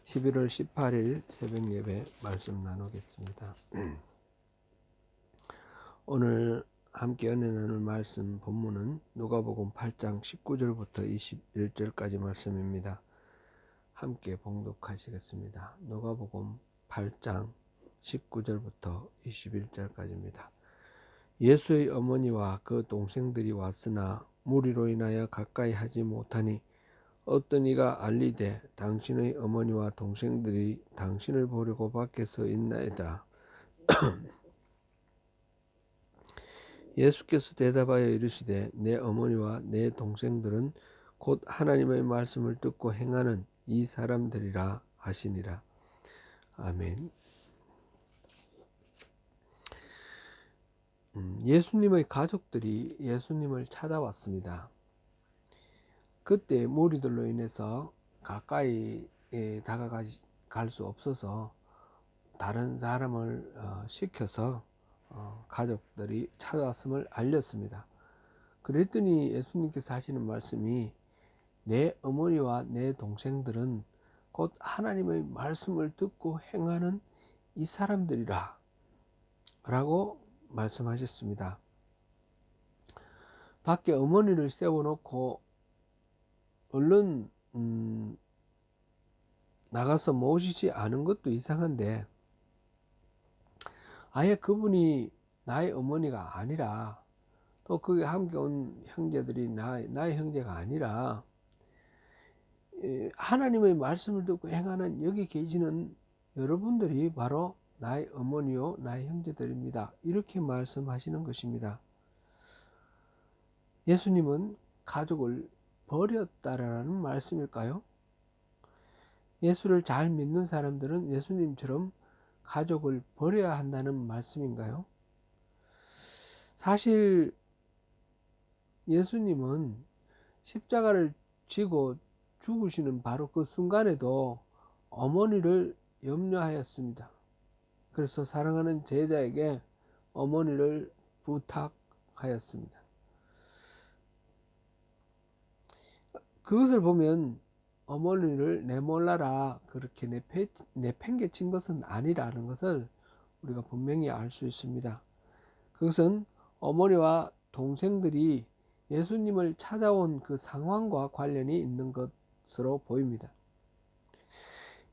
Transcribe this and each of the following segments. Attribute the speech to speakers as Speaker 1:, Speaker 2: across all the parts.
Speaker 1: 11월 18일 새벽 예배 말씀 나누겠습니다. 오늘 함께 은혜 나눌 말씀 본문은 누가복음 8장 19절부터 21절까지 말씀입니다. 함께 봉독하시겠습니다. 누가복음 8장 19절부터 21절까지입니다. 예수의 어머니와 그 동생들이 왔으나 무리로 인하여 가까이 하지 못하니 어떤 이가 알리되 당신의 어머니와 동생들이 당신을 보려고 밖에 서 있나이다. 예수께서 대답하여 이르시되 내 어머니와 내 동생들은 곧 하나님의 말씀을 듣고 행하는 이 사람들이라 하시니라. 아멘. 예수님의 가족들이 예수님을 찾아왔습니다. 그때 무리들로 인해서 가까이 다가갈 수 없어서 다른 사람을 시켜서 가족들이 찾아왔음을 알렸습니다. 그랬더니 예수님께서 하시는 말씀이 내 어머니와 내 동생들은 곧 하나님의 말씀을 듣고 행하는 이 사람들이라 라고 말씀하셨습니다. 밖에 어머니를 세워놓고 얼른 나가서 모시지 않은 것도 이상한데 아예 그분이 나의 어머니가 아니라 또 거기 함께 온 형제들이 나의 형제가 아니라 하나님의 말씀을 듣고 행하는 여기 계시는 여러분들이 바로 나의 어머니요 나의 형제들입니다. 이렇게 말씀하시는 것입니다. 예수님은 가족을 버렸다라는 말씀일까요? 예수를 잘 믿는 사람들은 예수님처럼 가족을 버려야 한다는 말씀인가요? 사실 예수님은 십자가를 지고 죽으시는 바로 그 순간에도 어머니를 염려하였습니다. 그래서 사랑하는 제자에게 어머니를 부탁하였습니다. 그것을 보면 어머니를 내몰라라 그렇게 내팽개친 것은 아니라는 것을 우리가 분명히 알 수 있습니다. 그것은 어머니와 동생들이 예수님을 찾아온 그 상황과 관련이 있는 것으로 보입니다.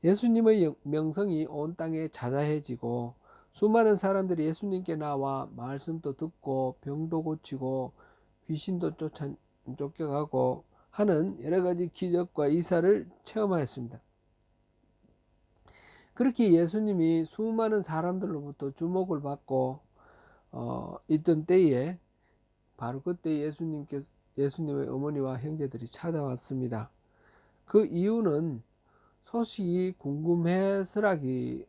Speaker 1: 예수님의 명성이 온 땅에 자자해지고 수많은 사람들이 예수님께 나와 말씀도 듣고 병도 고치고 귀신도 쫓겨가고 하는 여러 가지 기적과 이사를 체험하였습니다. 그렇게 예수님이 수많은 사람들로부터 주목을 받고 있던 때에 바로 그때 예수님의 어머니와 형제들이 찾아왔습니다. 그 이유는 소식이 궁금해서라거나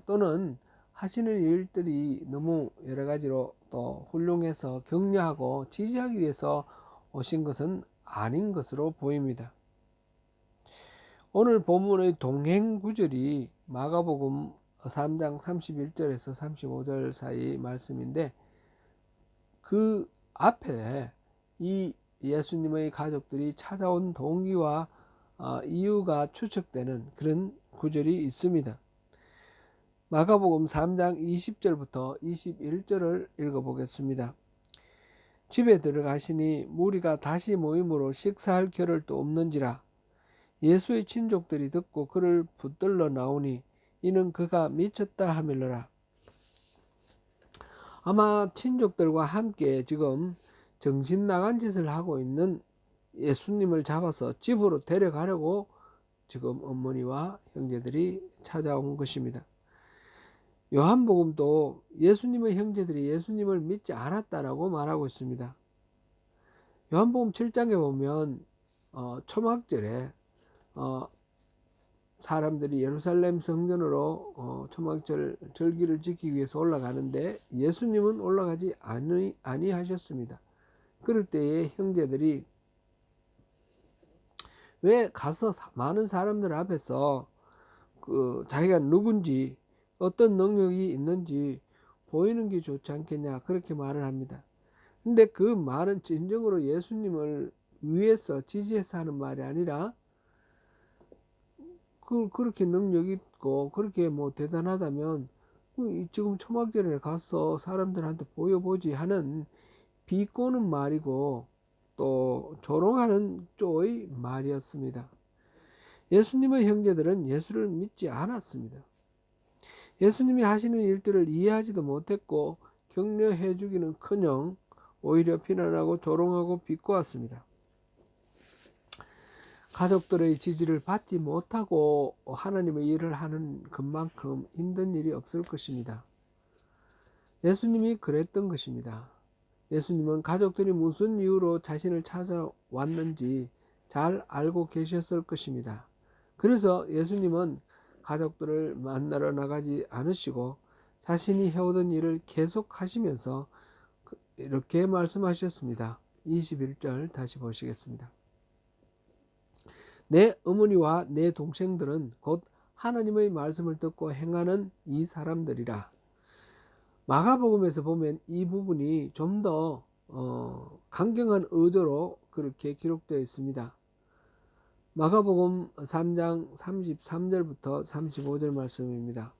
Speaker 1: 또는 하시는 일들이 너무 여러 가지로 또 훌륭해서 격려하고 지지하기 위해서 오신 것은 아닌 것으로 보입니다. 오늘 본문의 동행 구절이 마가복음 3장 31절에서 35절 사이 말씀인데 그 앞에 이 예수님의 가족들이 찾아온 동기와 이유가 추측되는 그런 구절이 있습니다. 마가복음 3장 20절부터 21절을 읽어보겠습니다. 집에 들어가시니 무리가 다시 모임으로 식사할 겨를도 없는지라 예수의 친족들이 듣고 그를 붙들러 나오니 이는 그가 미쳤다 하밀러라. 아마 친족들과 함께 지금 정신 나간 짓을 하고 있는 예수님을 잡아서 집으로 데려가려고 지금 어머니와 형제들이 찾아온 것입니다. 요한복음도 예수님의 형제들이 예수님을 믿지 않았다라고 말하고 있습니다. 요한복음 7장에 보면 초막절에 사람들이 예루살렘 성전으로 초막절 절기를 지키기 위해서 올라가는데 예수님은 올라가지 아니하셨습니다. 그럴 때에 형제들이 왜 가서 많은 사람들 앞에서 자기가 누군지 어떤 능력이 있는지 보이는 게 좋지 않겠냐 그렇게 말을 합니다. 근데 그 말은 진정으로 예수님을 위해서 지지해서 하는 말이 아니라 그렇게 능력 있고 그렇게 뭐 대단하다면 지금 초막절에 가서 사람들한테 보여보지 하는 비꼬는 말이고 또 조롱하는 쪽의 말이었습니다. 예수님의 형제들은 예수를 믿지 않았습니다. 예수님이 하시는 일들을 이해하지도 못했고 격려해 주기는커녕 오히려 비난하고 조롱하고 비꼬았습니다. 가족들의 지지를 받지 못하고 하나님의 일을 하는 것만큼 힘든 일이 없을 것입니다. 예수님이 그랬던 것입니다. 예수님은 가족들이 무슨 이유로 자신을 찾아왔는지 잘 알고 계셨을 것입니다. 그래서 예수님은 가족들을 만나러 나가지 않으시고 자신이 해오던 일을 계속하시면서 이렇게 말씀하셨습니다. 21절 다시 보시겠습니다. 내 어머니와 내 동생들은 곧 하나님의 말씀을 듣고 행하는 이 사람들이라. 마가복음에서 보면 이 부분이 좀 더 강경한 의도로 그렇게 기록되어 있습니다. 마가복음 3장 33절부터 35절 말씀입니다.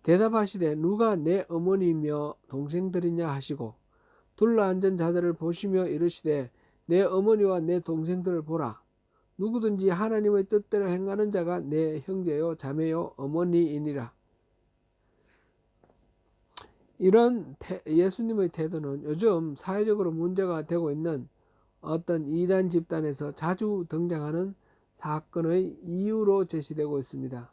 Speaker 1: 대답하시되 누가 내 어머니며 동생들이냐 하시고 둘러앉은 자들을 보시며 이르시되 내 어머니와 내 동생들을 보라. 누구든지 하나님의 뜻대로 행하는 자가 내 형제요 자매요 어머니이니라. 이런 예수님의 태도는 요즘 사회적으로 문제가 되고 있는 어떤 이단 집단에서 자주 등장하는 사건의 이유로 제시되고 있습니다.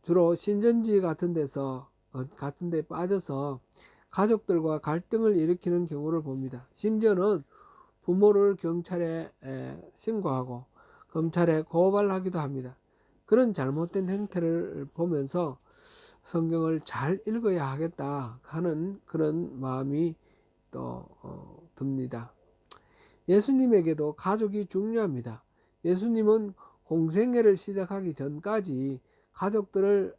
Speaker 1: 주로 신천지 같은 데 빠져서 가족들과 갈등을 일으키는 경우를 봅니다. 심지어는 부모를 경찰에 신고하고 검찰에 고발하기도 합니다. 그런 잘못된 행태를 보면서 성경을 잘 읽어야 하겠다 하는 그런 마음이 또 듭니다. 예수님에게도 가족이 중요합니다. 예수님은 공생애를 시작하기 전까지 가족들을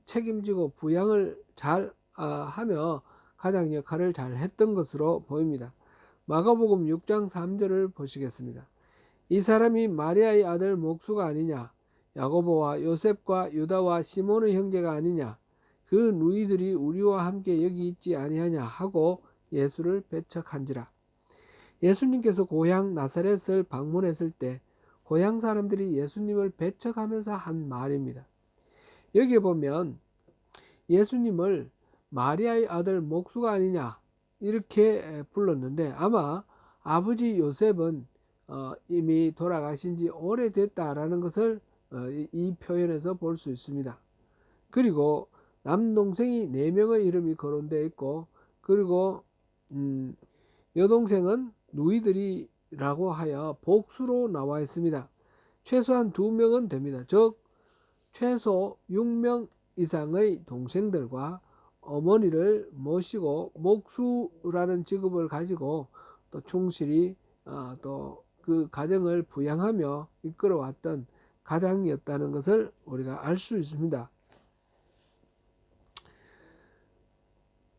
Speaker 1: 책임지고 부양을 잘 하며 가장 역할을 잘 했던 것으로 보입니다. 마가복음 6장 3절을 보시겠습니다. 이 사람이 마리아의 아들 목수가 아니냐? 야고보와 요셉과 유다와 시몬의 형제가 아니냐? 그 누이들이 우리와 함께 여기 있지 아니하냐 하고 예수를 배척한지라. 예수님께서 고향 나사렛을 방문했을 때 고향 사람들이 예수님을 배척하면서 한 말입니다. 여기에 보면 예수님을 마리아의 아들 목수가 아니냐 이렇게 불렀는데 아마 아버지 요셉은 이미 돌아가신 지 오래됐다라는 것을 이 표현에서 볼 수 있습니다. 그리고 남동생이 4명의 이름이 거론되어 있고 그리고 여동생은 누이들이라고 하여 복수로 나와 있습니다. 최소한 2명은 됩니다. 즉 최소 6명 이상의 동생들과 어머니를 모시고 목수라는 직업을 가지고 또 충실히 또 그 가정을 부양하며 이끌어왔던 가장이었다는 것을 우리가 알 수 있습니다.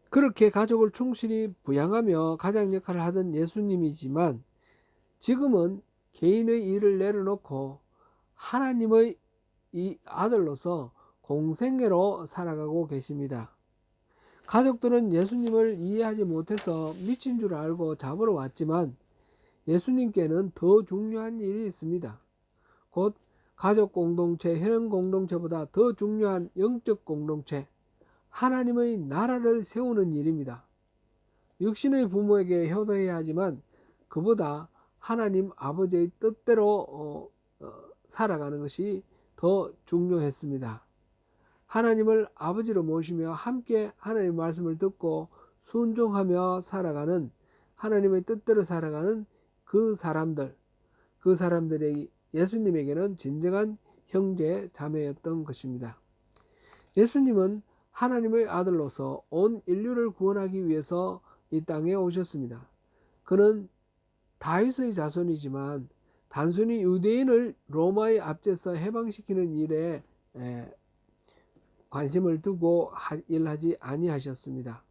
Speaker 1: 그렇게 가족을 충실히 부양하며 가장 역할을 하던 예수님이지만 지금은 개인의 일을 내려놓고 하나님의 이 아들로서 공생애로 살아가고 계십니다. 가족들은 예수님을 이해하지 못해서 미친 줄 알고 잡으러 왔지만 예수님께는 더 중요한 일이 있습니다. 곧 가족 공동체, 혈연 공동체보다 더 중요한 영적 공동체, 하나님의 나라를 세우는 일입니다. 육신의 부모에게 효도해야 하지만 그보다 하나님 아버지의 뜻대로 살아가는 것이 더 중요했습니다. 하나님을 아버지로 모시며 함께 하나님의 말씀을 듣고 순종하며 살아가는 하나님의 뜻대로 살아가는 그 사람들의 예수님에게는 진정한 형제 자매였던 것입니다. 예수님은 하나님의 아들로서 온 인류를 구원하기 위해서 이 땅에 오셨습니다. 그는 다윗의 자손이지만 단순히 유대인을 로마에 앞제서 해방시키는 일에 관심을 두고 일하지 아니하셨습니다.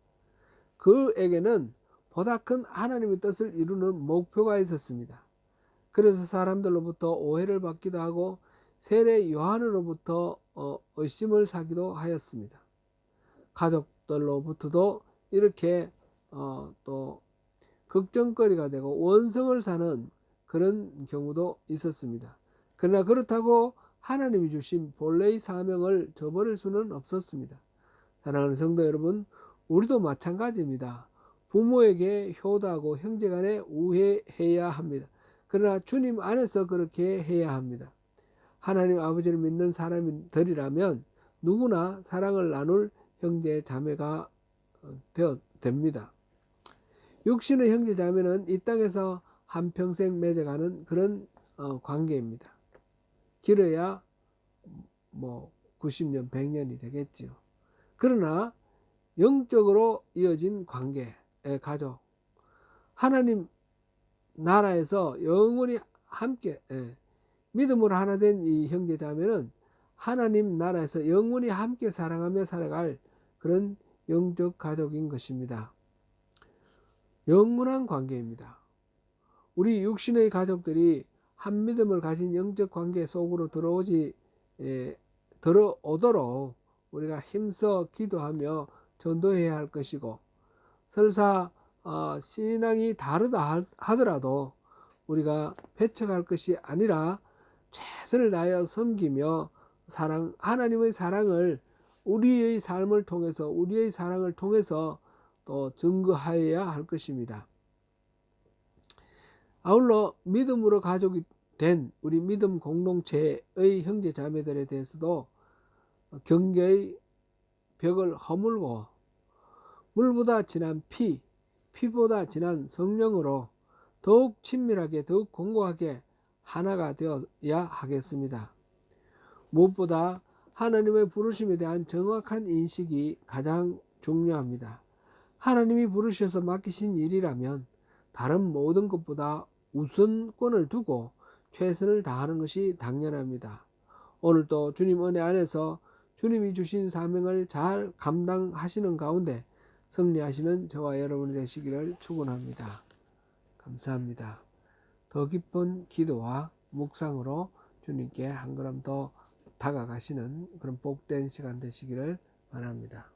Speaker 1: 그에게는 보다 큰 하나님의 뜻을 이루는 목표가 있었습니다. 그래서 사람들로부터 오해를 받기도 하고 세례 요한으로부터 의심을 사기도 하였습니다. 가족들로부터도 이렇게 또 걱정거리가 되고 원성을 사는 그런 경우도 있었습니다. 그러나 그렇다고 하나님이 주신 본래의 사명을 저버릴 수는 없었습니다. 사랑하는 성도 여러분, 우리도 마찬가지입니다. 부모에게 효도하고 형제간에 우애해야 합니다. 그러나 주님 안에서 그렇게 해야 합니다. 하나님 아버지를 믿는 사람들이라면 누구나 사랑을 나눌 형제 자매가 됩니다. 육신의 형제 자매는 이 땅에서 한평생 맺어가는 그런 관계입니다. 길어야 90년, 100년이 되겠지요. 그러나 영적으로 이어진 관계, 가족, 하나님 나라에서 영원히 함께 믿음으로 하나 된 이 형제 자매는 하나님 나라에서 영원히 함께 사랑하며 살아갈 그런 영적 가족인 것입니다. 영원한 관계입니다. 우리 육신의 가족들이 한 믿음을 가진 영적 관계 속으로 들어오도록 우리가 힘써 기도하며 전도해야 할 것이고, 설사 신앙이 다르다 하더라도 우리가 배척할 것이 아니라 최선을 다하여 섬기며 하나님의 사랑을 우리의 삶을 통해서, 우리의 사랑을 통해서 또 증거하여야 할 것입니다. 아울러 믿음으로 가족이 된 우리 믿음 공동체의 형제 자매들에 대해서도 경계의 벽을 허물고 물보다 진한 피보다 진한 성령으로 더욱 친밀하게, 더욱 공고하게 하나가 되어야 하겠습니다. 무엇보다 하나님의 부르심에 대한 정확한 인식이 가장 중요합니다. 하나님이 부르셔서 맡기신 일이라면 다른 모든 것보다 우선권을 두고 최선을 다하는 것이 당연합니다. 오늘도 주님 은혜 안에서 주님이 주신 사명을 잘 감당하시는 가운데 승리하시는 저와 여러분이 되시기를 축원합니다. 감사합니다. 더 깊은 기도와 묵상으로 주님께 한 걸음 더 다가가시는 그런 복된 시간 되시기를 바랍니다.